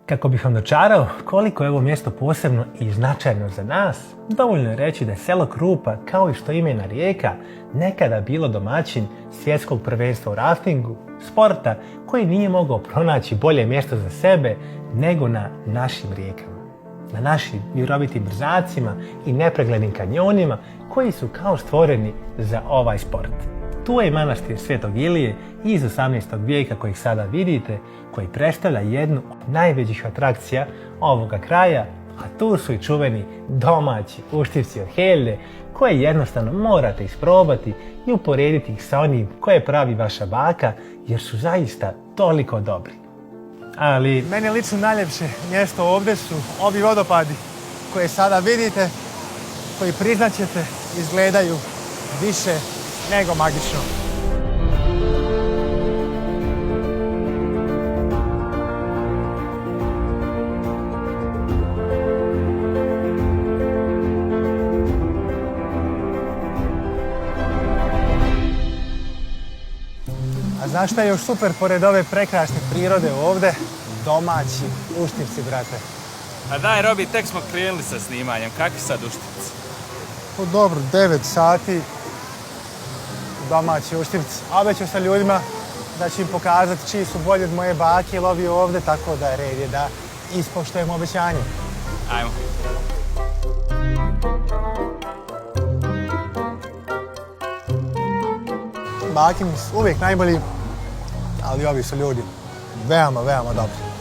Kako bih vam dočarao koliko je ovo mjesto posebno i značajno za nas, dovoljno je reći da je selo Krupa, kao i što imena rijeka, nekada bilo domaćin svjetskog prvenstva u raftingu, sporta koji nije mogao pronaći bolje mjesto za sebe nego na našim rijekama. Na našim mirovitim brzacima i nepreglednim kanjonima koji su kao stvoreni za ovaj sport. Tu je i manastir Svetog Ilije iz 18. vijeka kojeg sada vidite, koji predstavlja jednu od najvećih atrakcija ovoga kraja, a tu su i čuveni domaći uštivci od Helje koje jednostavno morate isprobati i uporediti ih sa onim koje pravi vaša baka jer su zaista toliko dobri. Ali meni lično najljepše mjesto ovdje su ovi vodopadi koje sada vidite, koji priznaćete izgledaju više nego magično. A znaš šta je još super pored ove prekrasne prirode ovdje? Domaći uštivci, brate. A daj, Robi, tek smo krenuli sa snimanjem. Kakvi sad uštivci? Pa dobro, 9 sati. Domaći uštivci. Obećao sa ljudima da ću im pokazati čiji su bolji od moje bake i lovi ovdje, tako da je red je da ispoštujemo obećanje. Ajmo. Baki mi su uvijek najbolji, ali ovi su ljudi veoma, veoma dobri.